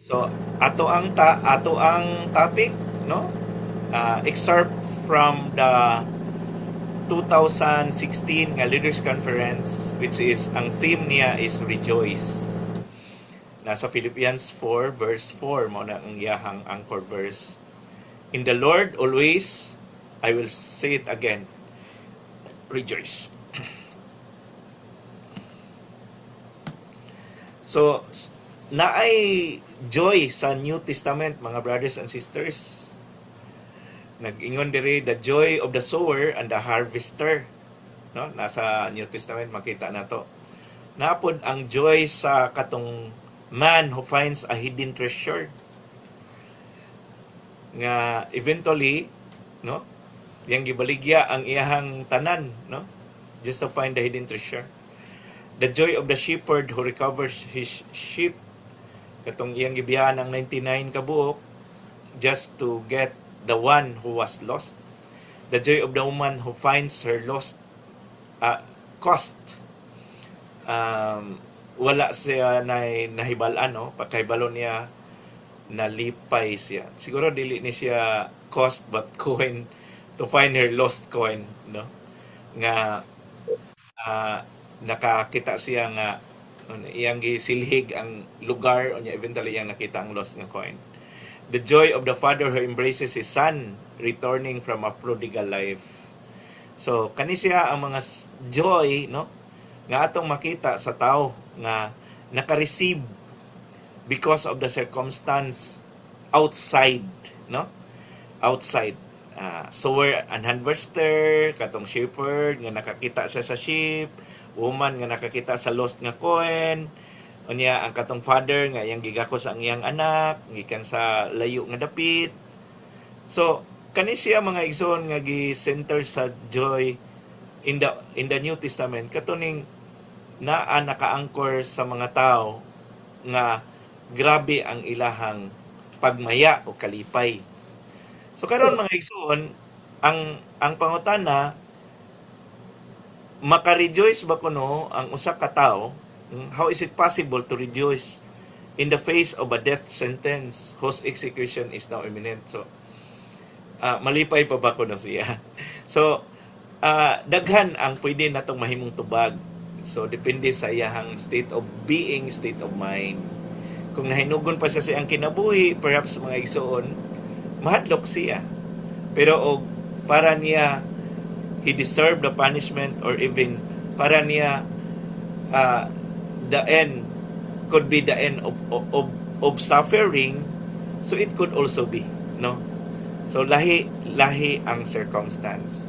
So ato ang topic, no? Excerpt from the 2016 nga Leaders Conference, which is ang theme niya is Rejoice. Nasa Philippians 4 verse 4 mo na ang iyahang anchor verse. In the Lord always, I will say it again, rejoice. So, naay joy sa New Testament, mga brothers and sisters. Nag-ingon diri the joy of the sower and the harvester. No? Nasa New Testament makita na to. Napod ang joy sa katong man who finds a hidden treasure. Nga eventually, no? Yang gibaligya ang iyahang tanan, no? Just to find the hidden treasure. The joy of the shepherd who recovers his sheep. Katong iyang gibiyahan ng 99 kabuok just to get the one who was lost. The joy of the woman who finds her lost cost. Wala siya nahibalan, no? Pagkahibalo niya, nalipay siya. Siguro dili ni siya cost but coin to find her lost coin, no? Nga nakakita siya nga iyang gisilhig ang lugar o niya eventually iyang nakita ang lost nga coin. The joy of the father who embraces his son returning from a prodigal life. So kani siya ang mga joy, no, nga atong makita sa tao nga naka-receive because of the circumstance outside, no? Outside. Sower and harvester, katong shepherd nga nakakita siya sa sheep, woman nga nakakita sa lost nga coin, unya ang katong father nga iyang gigakos ang iyang anak gikan sa layo nga dapit. So kani siya mga igsoon nga gi-center sa joy in the New Testament katuning naa naka-anchor sa mga tao nga grabe ang ilahang pagmaya o kalipay. So karon mga igsoon, ang pangutana, maka-rejoice ba kuno ang usa ka tawo? How is it possible to rejoice in the face of a death sentence whose execution is now imminent? So malipay pa ba kuno siya? So daghan ang pwede natong mahimong tubag. So depende sa iyahang state of being, state of mind. Kung nahinugon pa siya sa iyang kinabuhi, perhaps mga igsoon, mahadlok siya. Pero para niya he deserved the punishment or even para niya the end could be the end of suffering, so it could also be, no? So lahi ang circumstance.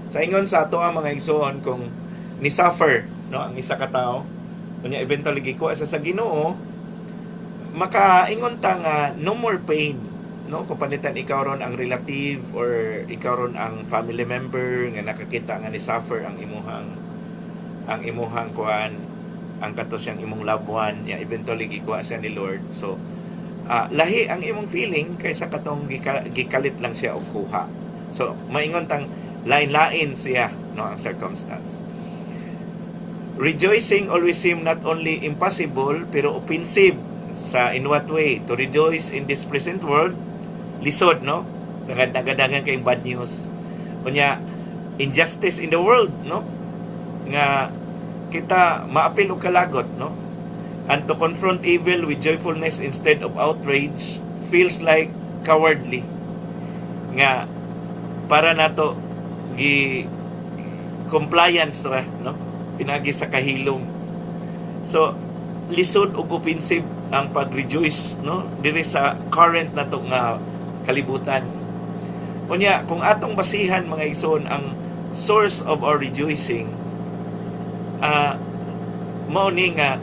Sa ingon sa ato ang mga igsoon, kung ni suffer, no, ang isa ka tawo, kunya eventually gikuha sa Ginoo, makaingon ta nga no more pain, no, kung panitan ikaw ron ang relative or ikaw ron ang family member nga nakakita nga ni suffer ang imuhang kuan, ang katos siyang imong loved one, ya eventually gikuha siya ni Lord. So lahi ang imong feeling kaysa katong gikalit lang siya og kuha. So maingon tang lain-lain siya, no, ang circumstance. Rejoicing always seem not only impossible pero offensive. Sa in what way? To rejoice in this present world, lisod, no? Nagadagan kayong bad news. Kunya, injustice in the world, no? Nga kita maapil og kalagot, no? And to confront evil with joyfulness instead of outrage feels like cowardly. Nga para nato compliance ra, no? Pinagi sa kahilom. So lisod ug offensive ang pag-rejoice, no, diri sa current nato nga kalibutan. Unya kung atong basihan mga igsoon ang source of our rejoicing, mao ni nga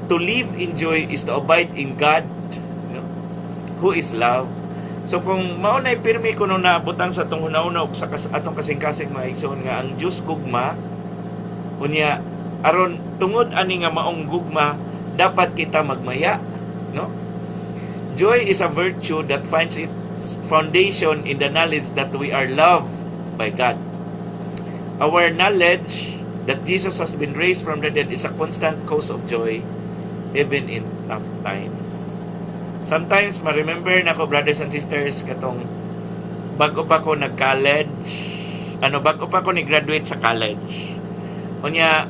to live in joy is to abide in God, no, who is love. So kung mao nay pirmi kuno na butang sa atong hunahuna ug sa atong kasing-kasing mga igsoon nga ang Dios gugma, unya aron tungod ani nga maong gugma dapat kita magmaya, no? Joy is a virtue that finds its foundation in the knowledge that we are loved by God. Our knowledge that Jesus has been raised from the dead is a constant cause of joy. even in tough times. Sometimes, ma-remember na ko, brothers and sisters, katong bago pa ko nag-college, bago pa ko ni-graduate sa college. Unya,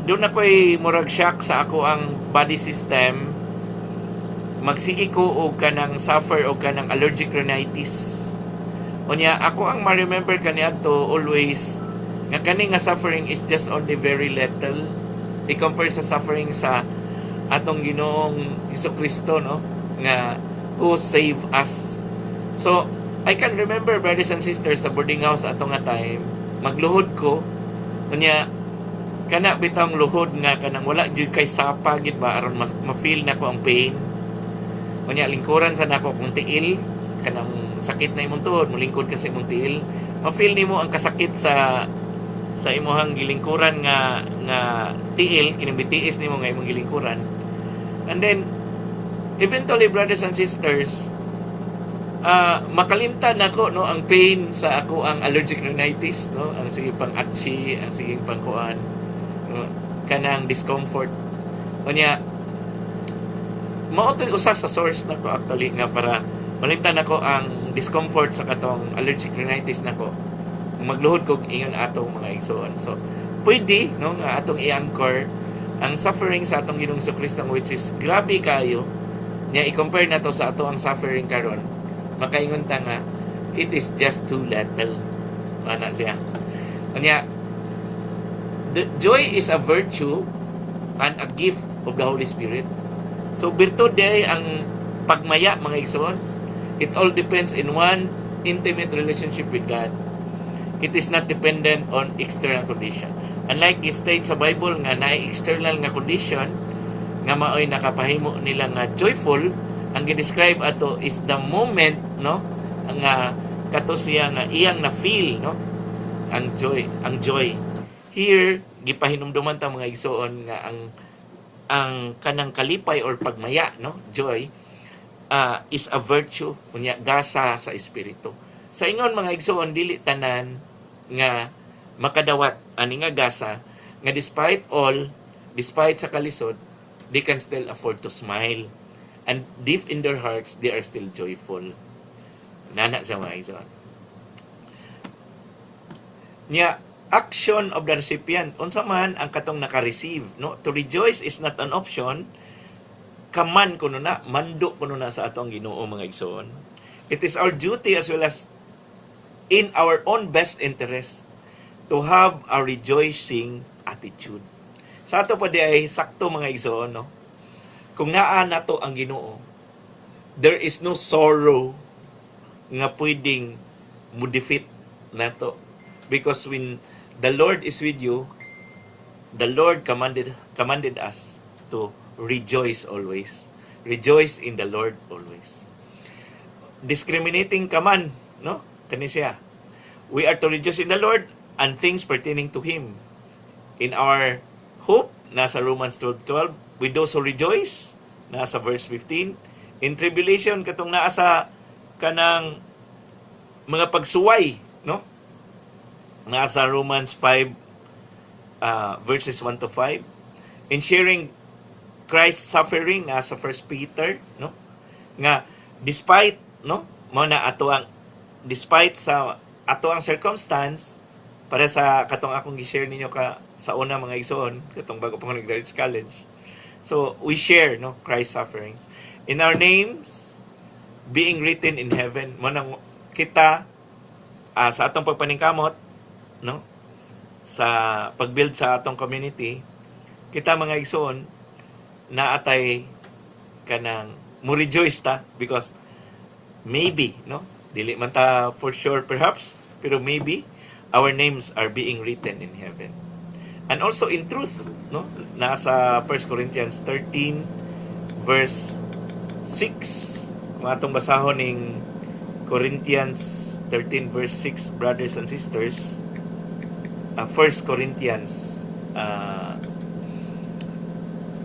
doon ako'y murag shock sa ako ang body system. Magsigi ko o kanang suffer o kanang allergic rhinitis. Unya, ako ang ma-remember kaniadto always nga kani nga suffering is just only very little i-compare sa suffering sa atong Ginoong Hesukristo, no, nga who save us. So I can remember, brothers and sisters, sa boarding house atong nga time, magluhod ko unya kana bitang luhod nga kanang wala jud kay sapa gid ba aron ma-feel na ko ang pain. Unya lingkuran sa nako kung tiil kanang sakit na imong tuhod, mulingkod ka sa imong tiil, ma-feel nimo ang kasakit sa imuhang gilingkuran nga tiil, kinibitiis nimo nga imong gilingkuran. And then eventually, brothers and sisters, makalimtan nako, no, ang pain sa ako ang allergic rhinitis, no, ang sige pang atchi, ang sige pang kuan, no, kanang discomfort. Unya mao to usa sa source nako actually nga para malimtan nako ang discomfort sa katong allergic rhinitis nako. Magluhod kog ingon atong mga igsoon. So pwede, no, nga atong i-anchor ang suffering sa atong Ginoong Jesucristo, which is grabe kayo, niya i-compare na to sa ato ang suffering karon, makaingon ta nga it is just too little. Ana siya. Kanya, the joy is a virtue and a gift of the Holy Spirit. So virtud day ang pagmaya, mga igsoon. It all depends in one intimate relationship with God. It is not dependent on external condition. Unlike i-state sa Bible nga na external nga condition nga maoy nakapahimo nila nga joyful, ang gi-describe ato is the moment, no, nga kato siya nga iyang na feel, no, ang joy. Here gipahinumduman ta mga igsoon nga ang kanang kalipay or pagmaya, no, joy, is a virtue, unya gasa sa espiritu. Sa ingon mga igsoon, dili tanan nga makadawat ani nga gasa nga despite sa kalisod, they can still afford to smile, and deep in their hearts they are still joyful. Nana sa mga igsoon nya, action of the recipient, unsa man ang katong naka-receive, no, to rejoice is not an option. Kaman kuno na, mando kuno na sa atong Ginoo mga igsoon. It is our duty as well as in our own best interest to have a rejoicing attitude. Sa ato pa di ay sakto mga igsoon, no? Kung naa nato ang Ginoo, there is no sorrow nga pwedeng mo-defeat nato. Because when the Lord is with you, the Lord commanded us to rejoice always. Rejoice in the Lord always. Discriminating ka man, no? Kani siya. We are to rejoice in the Lord and things pertaining to Him. In our hope, nasa Romans 12:12. With those who rejoice, nasa verse 15. In tribulation, katong nasa kanang mga pagsuway, no? Nasa Romans 5, verses 1 to 5. In sharing Christ's suffering, nasa 1 Peter, no? Nga, despite, no? Despite sa ato ang circumstance, para sa katong akong gi-share ninyo sa una mga igsoon, katong bago pa ko nag-graduate sa college. So, we share, no, Christ's sufferings. In our names, being written in heaven, manang kita, sa atong pagpaningkamot, no, sa pag-build sa atong community, kita mga igsoon, na atay kanang mo rejoice ta, because maybe, no, dili man ta for sure perhaps, pero maybe, our names are being written in heaven. And also in truth, no? Nasa 1 Corinthians 13 verse 6. Kung atong basahon ning Corinthians 13 verse 6, brothers and sisters, 1 Corinthians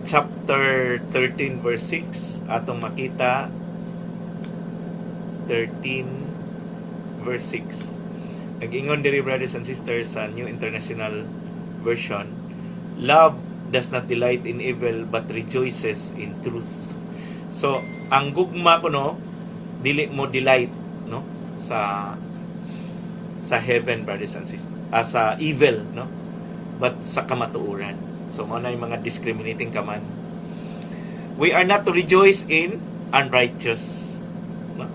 chapter 13 verse 6, atong makita 13 verse 6. Nag-ingon diri, brothers and sisters, sa New International Version, love does not delight in evil but rejoices in truth. So, ang gugma ko no, dili mo delight no sa heaven, brothers and sisters, sa evil, no, but sa kamatuoran. So mao na yung mga discriminating command. We are not to rejoice in unrighteous, no?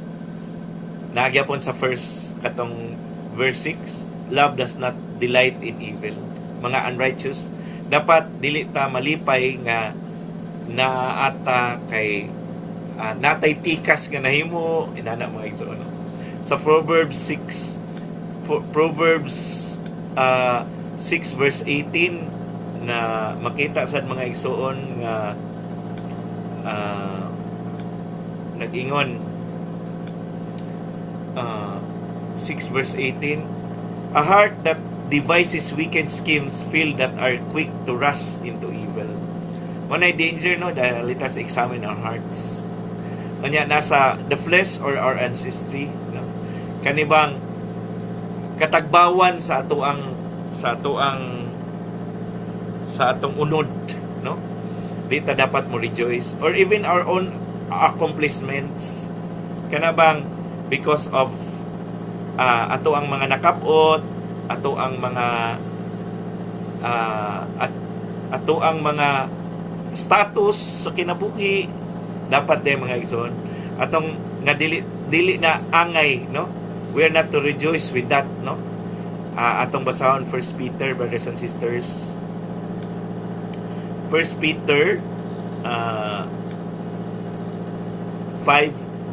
Nagyapon sa first katong verse 6, love does not delight in evil. Mga unrighteous, dapat dili ta malipay nga naata kay natay tikas nga nahimo inana mga igsoon, no? Sa Proverbs 6 verse 18 na makita sad mga igsoon nga nag-ingon 6 verse 18, a heart that devises wicked schemes feel that are quick to rush into evil. Manay danger no dahil let us examine our hearts. Kanya nasa the flesh or our ancestry, no? Kanibang katagbawan sa atong unod, no? Dita dapat mo rejoice, or even our own accomplishments kanabang because of ato ang mga nakapot, ato ang mga status sa kinabuhi, dapat din mga igsoon atong nga dili na angay, no? We are not to rejoice with that, no? Atong basahon 1 Peter, brothers and sisters. 1 Peter 5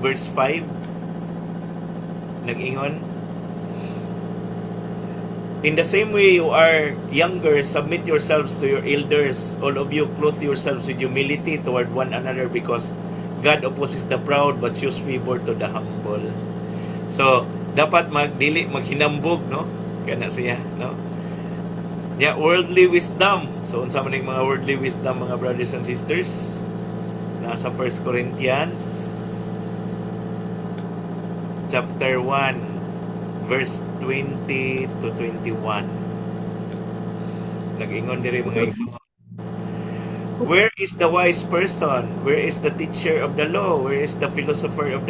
verse 5 nag-ingon, in the same way you are younger, submit yourselves to your elders. All of you clothe yourselves with humility toward one another, because God opposes the proud but shows favor to the humble. So dapat maghinambog, no? Kana siya, no? Yeah, worldly wisdom. So unsa man yung mga worldly wisdom, mga brothers and sisters? Nasa 1 Corinthians chapter 1 verse 20 to 21. Nag-ingon diri mga igsoon, where is the wise person? Where is the teacher of the law? Where is the philosopher of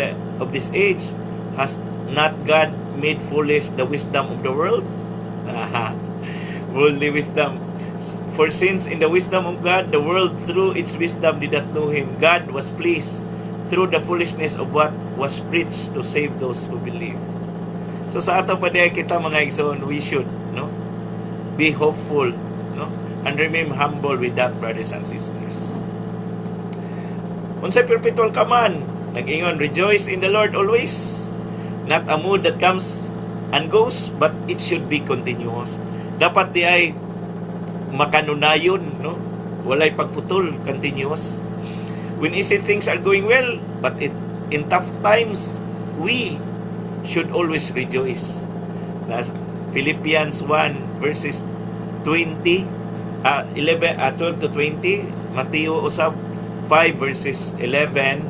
this age? Has not God made foolish the wisdom of the world? Worldly wisdom. For since in the wisdom of God, the world through its wisdom did not know Him, God was pleased through the foolishness of what was preached to save those who believe. So sa ato pa diay kita mga igsoon, we should, no, be hopeful, no, and remain humble with that, brothers and sisters. Unsay perpetual command, nag-ingon, rejoice in the Lord always. Not a mood that comes and goes, but it should be continuous. Dapat di ay makanunayon, no? Walay pagputol, continuous. When easy things are going well, but in tough times, we should always rejoice. Philippians 1 verses 12 to 20, Matthew usab 5 verses 11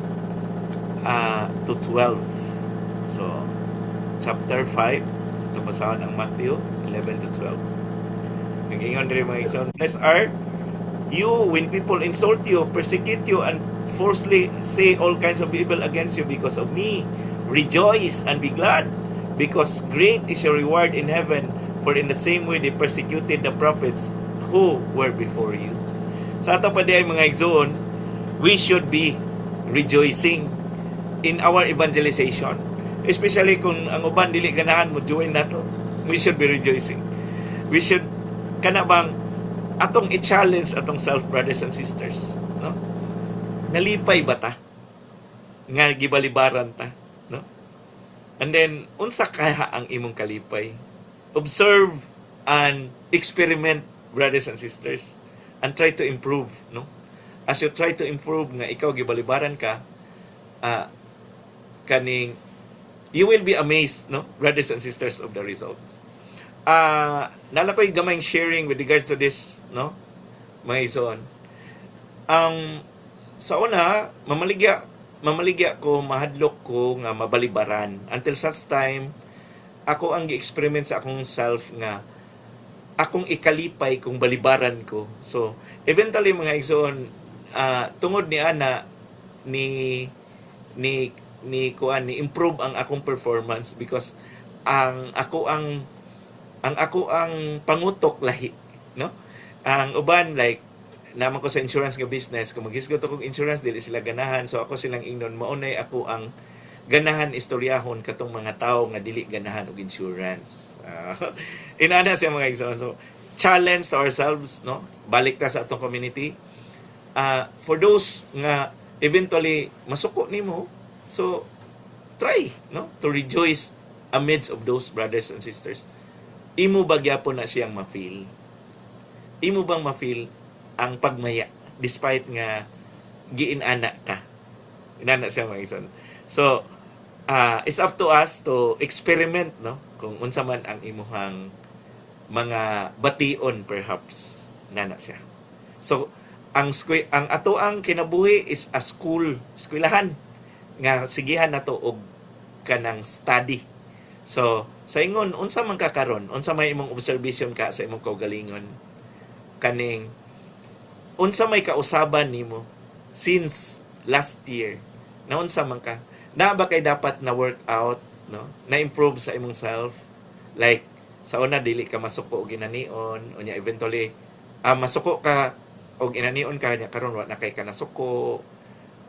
to 12. So chapter 5, ito basahon ang Matthew 11 to 12. Nag-ingon rin mga igsoon, blessed are you when people insult you, persecute you, and falsely say all kinds of evil against you because of me. Rejoice and be glad, because great is your reward in heaven, for in the same way they persecuted the prophets who were before you. Sa ato pa diay mga igsoon, we should be rejoicing in our evangelization, especially kung ang uban dili ganahan mo join nato. We should be rejoicing. We should kanabang atong i-challenge atong self, brothers and sisters, no? Nalipay ba ta nga gibalibaran ta, no? And then unsa kaya ang imong kalipay? Observe and experiment, brothers and sisters, and try to improve, no? As you try to improve nga ikaw gibalibaran ka, kaning you will be amazed, no, brothers and sisters, of the results. Nala ko'y gamayng sharing with regards to this, no, mga ison. Sa una, mamaligya ko, mahadlok ko nga mabalibaran. Until such time, ako ang gi-experiment sa akong self nga akong ikalipay kung balibaran ko. So eventually mga igsoon, tungod ni ana ni ni improve ang akong performance because ang ako ang pangutok lahi, no? Ang uban like naman ko sa insurance nga business, kung maghisgot akong insurance dili sila ganahan, so ako silang ingnon maunay ako ang ganahan istoryahon katong mga tao nga dili ganahan og insurance. Inana siya mga igsoon. So challenge to ourselves, no? Balik ta sa atong community. For those nga eventually masuko nimo, so try, no, to rejoice amidst of those brothers and sisters. Imo ba gyapon na siyang ma-feel? Imo bang ma-feel ang pagmaya despite nga giinana ka? Inana siya mga igsoon. So it's up to us to experiment, no, kung unsa man ang imuhang mga bation perhaps nana siya. So ang ato ang kinabuhi is a eskwelahan nga sigihan nato og kanang study. So sa ingon unsa man ka karon, unsa may imong observation ka sa imong kaugalingon, kaning unsa may kausaban nimo since last year, na unsa man ka, na ba kay dapat na workout, no, na improve sa imong self, like sa una dili ka masuko og inanion, unya eventually masuko ka og inanion ka nya karon wa na kay ka nasuko,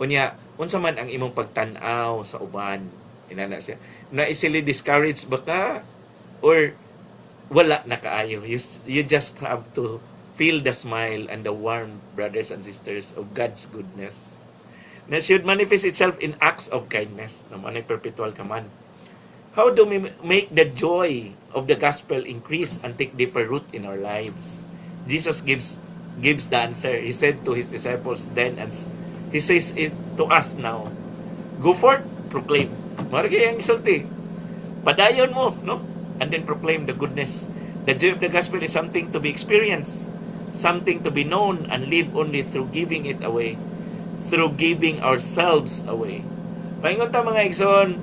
unya unsa man ang imong pagtan-aw sa uban, inana siya, na easily discouraged ba ka or wala na kaayo, you just have to feel the smile and the warm brothers and sisters of God's goodness na should manifest itself in acts of kindness na manay perpetual kaman. How do we make the joy of the gospel increase and take deeper root in our lives? Jesus gives the answer. He said to his disciples then, and he says it to us now. Go forth, proclaim. Maragay ang isulti. Padayon mo, no? And then proclaim the goodness. The joy of the gospel is something to be experienced, something to be known and live only through giving it away, through giving ourselves away. Paingon ta mga igsoon,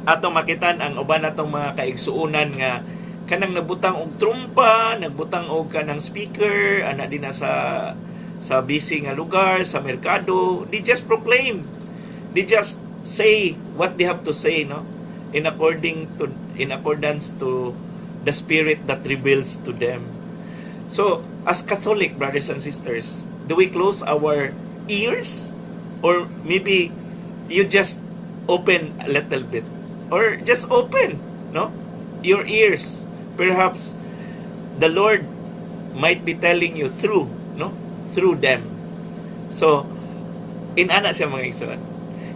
atong makitan ang uban natong mga kaigsuunan nga kanang nagbutang og trumpa, nagbutang og kanang speaker, ana din na sa busy nga lugar, sa merkado. They just proclaim. They just say what they have to say, no? In accordance to the spirit that reveals to them. So, as Catholic brothers and sisters, do we close our ears? Or maybe you just open a little bit? Or just open, no, your ears. Perhaps the Lord might be telling you through them. So, inana siya mga igsoon.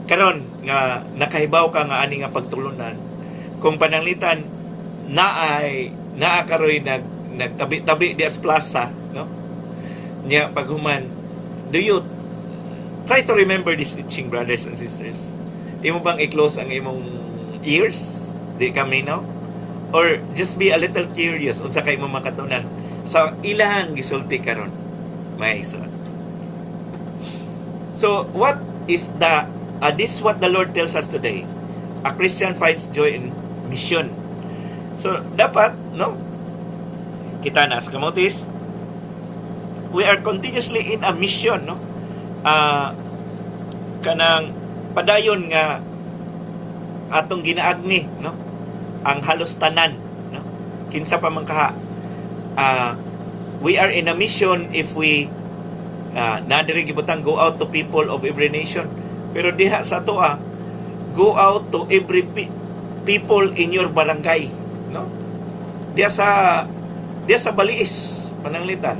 Karon nga nakahibaw ka nga ani nga pagtulunan, kung pananglitan naa karoy nagtabi-tabi di as plaza, no? Nya paghuman, do you try to remember this teaching, brothers and sisters? Imo bang i-close ang imong ears? Di kami, no? Or just be a little curious unsa kay imong makatunan sa ilang gisulti karon, mga igsoon. So what is this what the Lord tells us today? A Christian finds joy in mission. So dapat, no, kita na sa kamotis, we are continuously in a mission, no? Kanang padayon nga atong ginaagni, no, ang halos tanan, no, kinsa pa man kaha, we are in a mission if we nadiri gibutang go out to people of every nation, pero diha sa to go out to every people in your barangay, no? Diya sa Baliis pananglitan,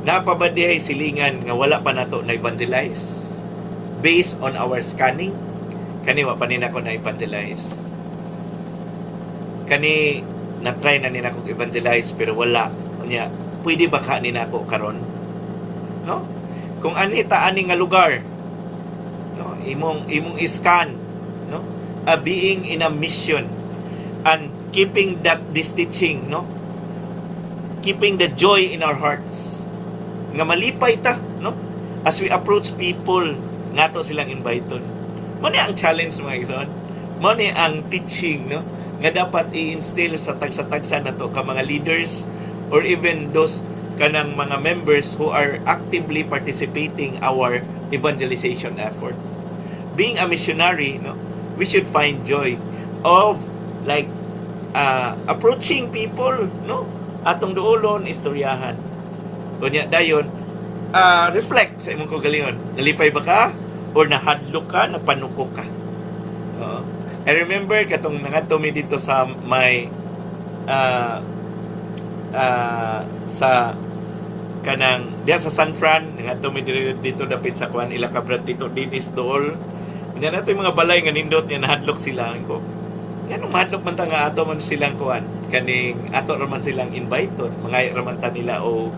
napabadihay silingan nga wala pa nato na evangelize based on our scanning. Kani wa pa nina ko na evangelize, kani na try na nina ko evangelize pero wala nya, pwede ba ka nina ko karon, no? Kung ani nga lugar, no, imong iscan, no, being in a mission and keeping this teaching, no, keeping the joy in our hearts nga malipay ta, no, as we approach people ngato silang invited. Mo ni ang challenge mga igsoon, mo ni ang teaching, no, nga dapat i-instill sa tagsa-tagsa nato ka mga leaders or even those kanang mga members who are actively participating our evangelization effort. Being a missionary, no, we should find joy of like approaching people, no, atong duolon istoryahan. Kunya dayon, reflect sa imong kagalingon. Nalipay ba ka or nahadlok ka, napanuko ka? Oo. I remember katong nangadto mi dito sa may sa kanang diya sa San Fran, nangadto mi dito dapit sa kuan ila ka brad dito Dennis Dool. Nga nato yung mga balay nga nindot niya nahadlok sila ko. Ganong mahadlok man ta nga ato man silang kuan kaning ato ra man silang invited, mga ra man ta nila o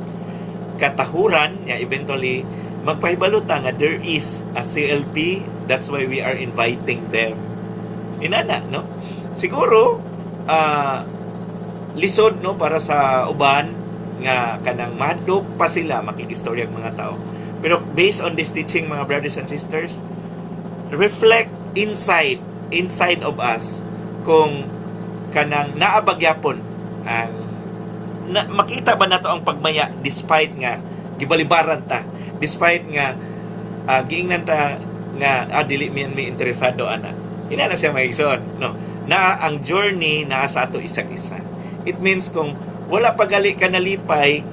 katahuran ya eventually magpahibalo ta nga there is a CLP, that's why we are inviting them. Inana, no? Siguro lisod, no, para sa uban nga kanang mahadlok pa sila makikistorya ang mga tao. Pero based on this teaching, mga brothers and sisters, reflect inside of us kung kanang naabagyapon ang makita ba nato ang pagmaya despite nga gibalibaran ta, despite nga giingnan ta nga dili mi interesado ana. Ina na siya maigsoon, no, na ang journey naa sa ato isa-isa. It means kung wala pagali ka nalipay,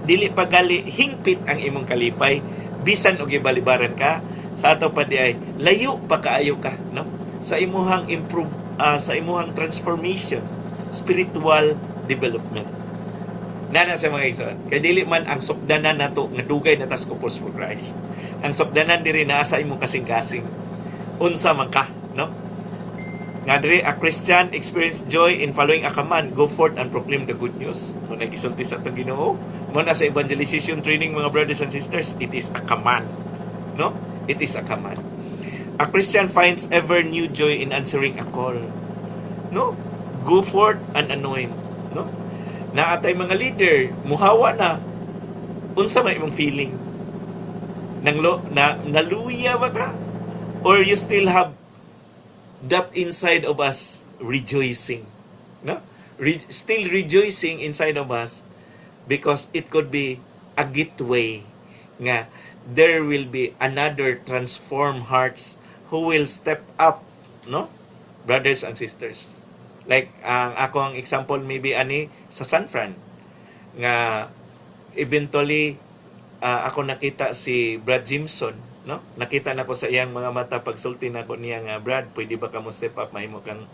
dili pagali hingpit ang imong kalipay, bisan og gibalibaran ka, sa ato pa di ay layo pa kaayo ka, no, sa imuhang sa imuhang transformation, spiritual development. Nana sa mga igsoon, kay dili man ang sukdanan nato nga dugay na tas Couples for Christ. Ang sukdanan diri naa sa imong kasing-kasing. Unsa man ka, no? Nga diri a Christian experience joy in following a command, go forth and proclaim the good news. Mo nagisulti sa atong Ginoo, mo na sa evangelization training, mga brothers and sisters, it is a command, no? It is a command. A Christian finds ever new joy in answering a call, no? Go forth and anoint, no? Na atay mga leader muhawa na unsa may imong feeling naluya ba ka, or you still have that inside of us rejoicing, no? Still rejoicing inside of us, because it could be a gateway nga there will be another transformed hearts who will step up, no, brothers and sisters. Like ako ang example maybe ani sa San Fran nga eventually ako nakita si Brad Jimson, no, nakita nako sa iyang mga mata pagsulti nako niya nga, Brad, pwede ba ka mo step up, mahimo kang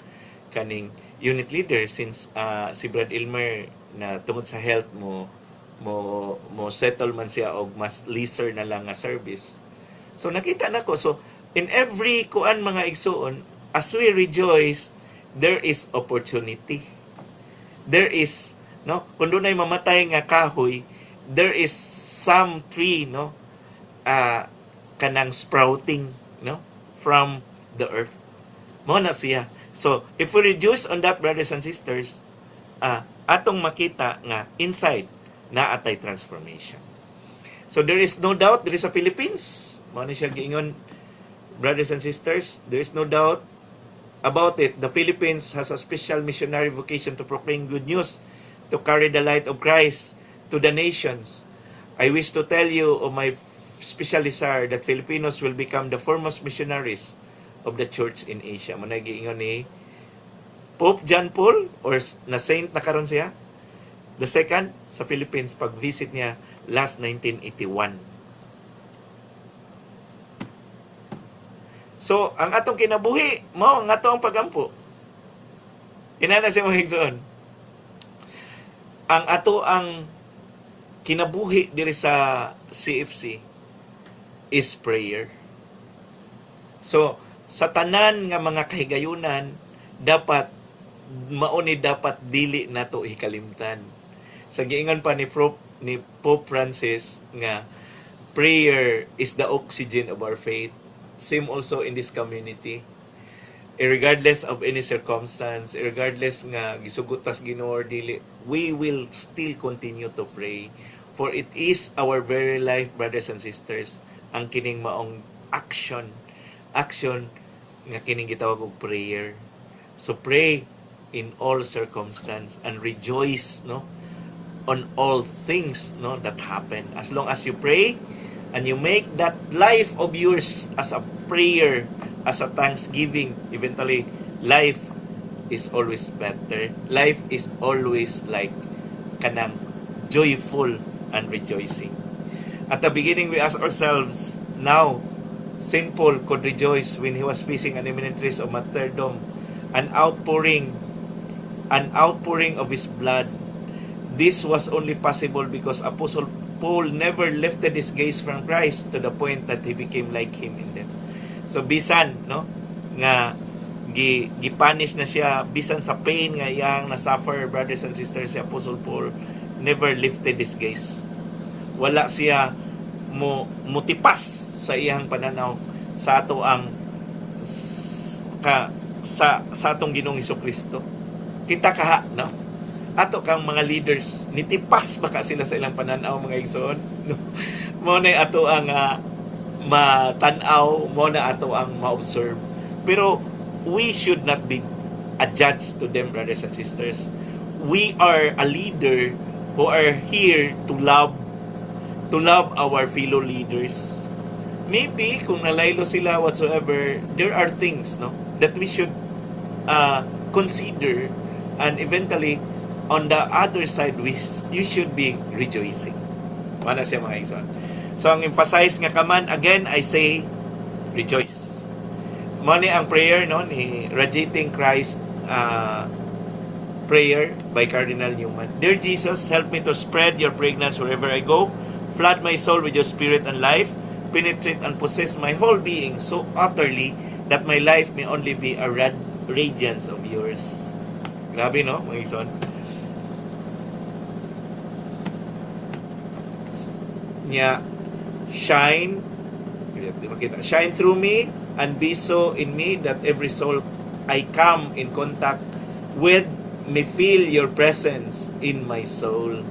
kaning unit leader, since si Brad Ilmer na tungod sa health mo settle man siya og mas lesser na lang nga service. So nakita nako, so in every kuan mga igsoon, as we rejoice, there is opportunity. There is, no, kung doon ay mamatay nga kahoy, there is some tree, no, kanang sprouting, no, from the earth. Mo na siya. So if we reduce on that, brothers and sisters, atong makita nga inside na atay transformation. So there is no doubt, there is a Philippines, mo na siya giingon, brothers and sisters, there is no doubt about it. The Philippines has a special missionary vocation to proclaim good news, to carry the light of Christ to the nations. I wish to tell you, of my special desire, that Filipinos will become the foremost missionaries of the church in Asia. Managiingon ni Pope John Paul, or na saint na karon siya, the second sa Philippines pag-visit niya last 1981. So, ang atong kinabuhi, ang atong pagampo. Inana siya mga higsoon. Ang ato ang kinabuhi diri sa CFC is prayer. So, sa tanan nga mga kahigayunan, dapat dili nato hikalimtan. Sa giingon pa ni Pope Francis nga prayer is the oxygen of our faith. Same also in this community. Regardless of any circumstance, regardless nga gisugot tas Ginoo or dili, we will still continue to pray, for it is our very life, brothers and sisters, ang kining maong action nga kining gitawag og prayer. So pray in all circumstance and rejoice, no, on all things, no, that happen. As long as you pray and you make that life of yours as a prayer, as a thanksgiving, eventually life is always better. Life is always like kanang joyful and rejoicing. At the beginning, we ask ourselves, now, St. Paul could rejoice when he was facing an imminent risk of martyrdom, an outpouring of his blood. This was only possible because Apostle Paul never lifted his gaze from Christ to the point that he became like him in death. So bisan, no, nga gipanish na siya, bisan sa pain nga iyang na-suffer, brothers and sisters, si Apostle Paul never lifted his gaze. Wala siya mutipas sa iyang pananaw sa ato ang sa atong Ginoong Hesukristo. Kita kaha, no? Ato kang mga leaders, nitipas baka sila sa ilang pananaw, mga igsoon. No? Mo na ato ang matanaw, mo na ato ang ma-observe. Pero we should not be a judge to them, brothers and sisters. We are a leader who are here to love our fellow leaders. Maybe kung nalaylo sila whatsoever, there are things, no, that we should consider, and eventually on the other side you should be rejoicing. Mana siya, mga igsoon. So ang emphasize nga kaman, again I say rejoice. Mo ni ang prayer, no, ni Radiating Christ prayer by Cardinal Newman. Dear Jesus, help me to spread your fragrance wherever I go. Flood my soul with your spirit and life. Penetrate and possess my whole being so utterly that my life may only be a radiance of yours. Grabe, no, mga igsoon? Nya, shine through me and be so in me that every soul I come in contact with may feel your presence in my soul.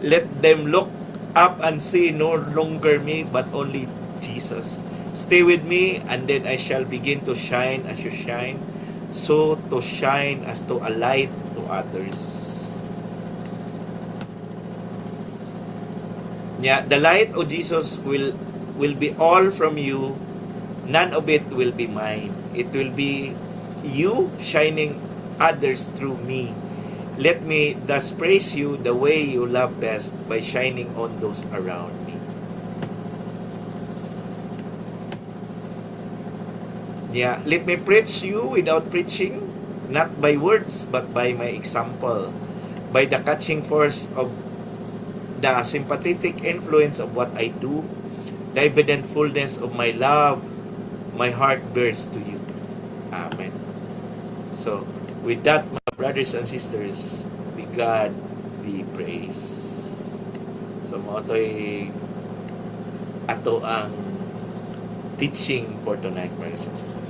Let them look up and see no longer me but only Jesus. Stay with me and then I shall begin to shine as you shine, so to shine as to a light to others. Yeah, the light of Jesus will be all from you. None of it will be mine. It will be you shining others through me. Let me thus praise you the way you love best, by shining on those around me. Yeah, let me preach you without preaching, not by words but by my example, by the catching force of the sympathetic influence of what I do, the evident fullness of my love, my heart bears to you. Amen. So, with that, my brothers and sisters, be God be praised. So, maotoy ato ang teaching for tonight, brothers and sisters.